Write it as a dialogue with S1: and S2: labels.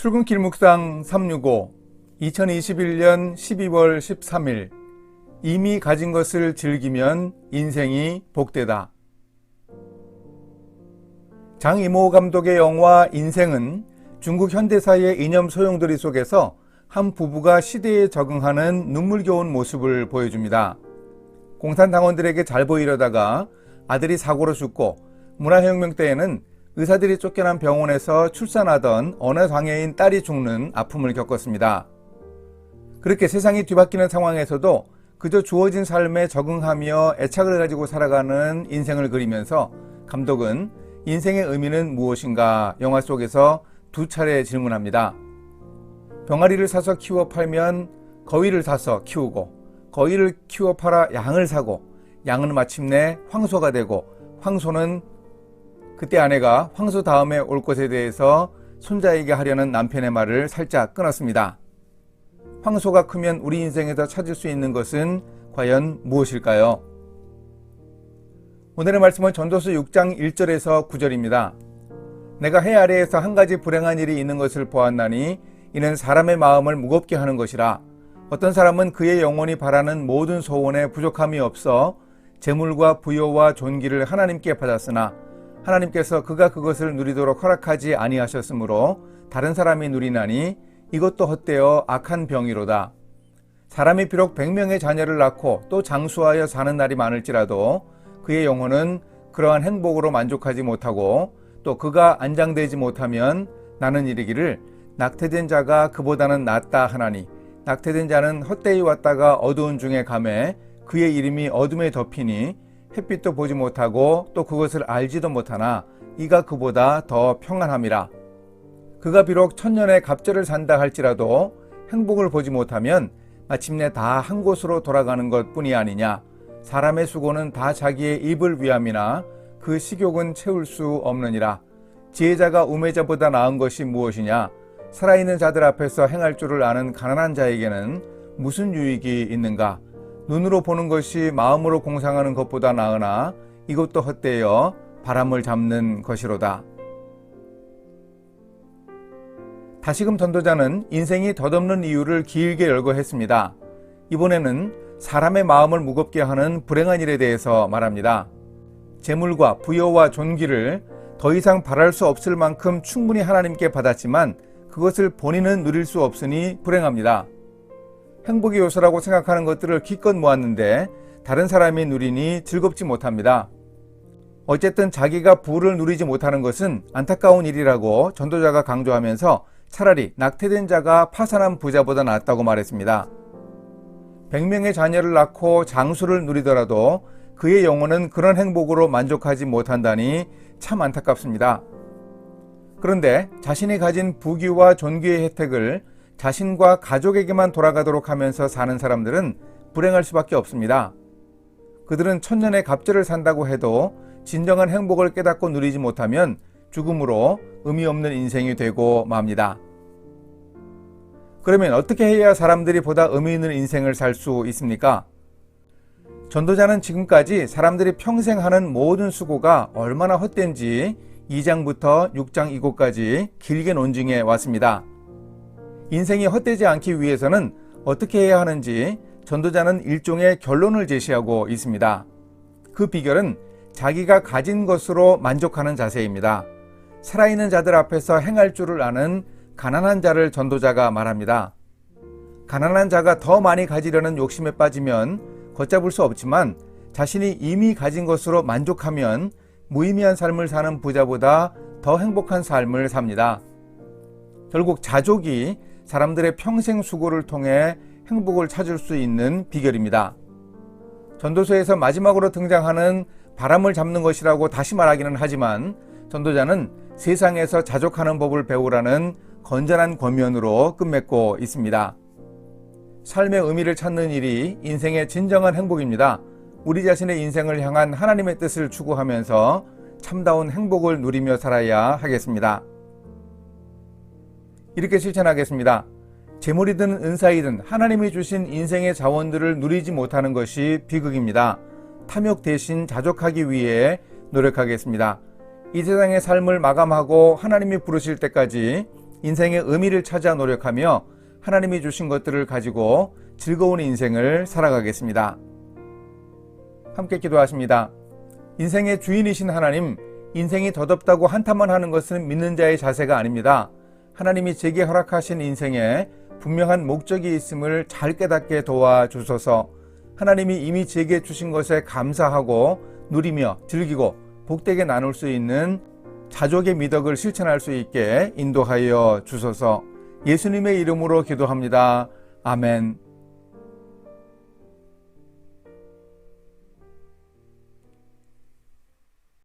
S1: 출근길 묵상 365 2021년 12월 13일 이미 가진 것을 즐기면 인생이 복되다. 장이모 감독의 영화 인생은 중국 현대사의 이념 소용돌이 속에서 한 부부가 시대에 적응하는 눈물겨운 모습을 보여줍니다. 공산당원들에게 잘 보이려다가 아들이 사고로 죽고 문화혁명 때에는 의사들이 쫓겨난 병원에서 출산하던 어느 장애인 딸이 죽는 아픔을 겪었습니다. 그렇게 세상이 뒤바뀌는 상황에서도 그저 주어진 삶에 적응하며 애착을 가지고 살아가는 인생을 그리면서 감독은 인생의 의미는 무엇인가 영화 속에서 두 차례 질문합니다. 병아리를 사서 키워 팔면 거위를 사서 키우고, 거위를 키워 팔아 양을 사고, 양은 마침내 황소가 되고, 황소는 그때 아내가 황소 다음에 올 것에 대해서 손자에게 하려는 남편의 말을 살짝 끊었습니다. 황소가 크면 우리 인생에서 찾을 수 있는 것은 과연 무엇일까요? 오늘의 말씀은 전도서 6장 1절에서 9절입니다. 내가 해 아래에서 한 가지 불행한 일이 있는 것을 보았나니 이는 사람의 마음을 무겁게 하는 것이라. 어떤 사람은 그의 영혼이 바라는 모든 소원에 부족함이 없어 재물과 부요와 존귀를 하나님께 받았으나 하나님께서 그가 그것을 누리도록 허락하지 아니하셨으므로 다른 사람이 누리나니 이것도 헛되어 악한 병이로다. 사람이 비록 100명의 자녀를 낳고 또 장수하여 사는 날이 많을지라도 그의 영혼은 그러한 행복으로 만족하지 못하고 또 그가 안장되지 못하면 나는 이르기를 낙태된 자가 그보다는 낫다 하나니 낙태된 자는 헛되이 왔다가 어두운 중에 가매 그의 이름이 어둠에 덮이니 햇빛도 보지 못하고 또 그것을 알지도 못하나 이가 그보다 더 평안함이라. 그가 비록 천년의 갑절을 산다 할지라도 행복을 보지 못하면 마침내 다 한 곳으로 돌아가는 것뿐이 아니냐. 사람의 수고는 다 자기의 입을 위함이나 그 식욕은 채울 수 없느니라. 지혜자가 우매자보다 나은 것이 무엇이냐. 살아있는 자들 앞에서 행할 줄을 아는 가난한 자에게는 무슨 유익이 있는가. 눈으로 보는 것이 마음으로 공상하는 것보다 나으나 이것도 헛되어 바람을 잡는 것이로다. 다시금 전도자는 인생이 덧없는 이유를 길게 열거했습니다. 이번에는 사람의 마음을 무겁게 하는 불행한 일에 대해서 말합니다. 재물과 부여와 존귀를 더 이상 바랄 수 없을 만큼 충분히 하나님께 받았지만 그것을 본인은 누릴 수 없으니 불행합니다. 행복의 요소라고 생각하는 것들을 기껏 모았는데 다른 사람이 누리니 즐겁지 못합니다. 어쨌든 자기가 부를 누리지 못하는 것은 안타까운 일이라고 전도자가 강조하면서 차라리 낙태된 자가 파산한 부자보다 낫다고 말했습니다. 100명의 자녀를 낳고 장수를 누리더라도 그의 영혼은 그런 행복으로 만족하지 못한다니 참 안타깝습니다. 그런데 자신이 가진 부귀와 존귀의 혜택을 자신과 가족에게만 돌아가도록 하면서 사는 사람들은 불행할 수밖에 없습니다. 그들은 천년의 갑절을 산다고 해도 진정한 행복을 깨닫고 누리지 못하면 죽음으로 의미 없는 인생이 되고 맙니다. 그러면 어떻게 해야 사람들이 보다 의미 있는 인생을 살 수 있습니까? 전도자는 지금까지 사람들이 평생 하는 모든 수고가 얼마나 헛된지 2장부터 6장 이곳까지 길게 논증해 왔습니다. 인생이 헛되지 않기 위해서는 어떻게 해야 하는지 전도자는 일종의 결론을 제시하고 있습니다. 그 비결은 자기가 가진 것으로 만족하는 자세입니다. 살아있는 자들 앞에서 행할 줄을 아는 가난한 자를 전도자가 말합니다. 가난한 자가 더 많이 가지려는 욕심에 빠지면 걷잡을 수 없지만 자신이 이미 가진 것으로 만족하면 무의미한 삶을 사는 부자보다 더 행복한 삶을 삽니다. 결국 자족이 사람들의 평생 수고를 통해 행복을 찾을 수 있는 비결입니다. 전도서에서 마지막으로 등장하는 바람을 잡는 것이라고 다시 말하기는 하지만 전도자는 세상에서 자족하는 법을 배우라는 건전한 권면으로 끝맺고 있습니다. 삶의 의미를 찾는 일이 인생의 진정한 행복입니다. 우리 자신의 인생을 향한 하나님의 뜻을 추구하면서 참다운 행복을 누리며 살아야 하겠습니다. 이렇게 실천하겠습니다. 재물이든 은사이든 하나님이 주신 인생의 자원들을 누리지 못하는 것이 비극입니다. 탐욕 대신 자족하기 위해 노력하겠습니다. 이 세상의 삶을 마감하고 하나님이 부르실 때까지 인생의 의미를 찾아 노력하며 하나님이 주신 것들을 가지고 즐거운 인생을 살아가겠습니다. 함께 기도하십니다. 인생의 주인이신 하나님, 인생이 덧없다고 한탄만 하는 것은 믿는 자의 자세가 아닙니다. 하나님이 제게 허락하신 인생에 분명한 목적이 있음을 잘 깨닫게 도와주소서. 하나님이 이미 제게 주신 것에 감사하고 누리며 즐기고 복되게 나눌 수 있는 자족의 미덕을 실천할 수 있게 인도하여 주소서. 예수님의 이름으로 기도합니다. 아멘.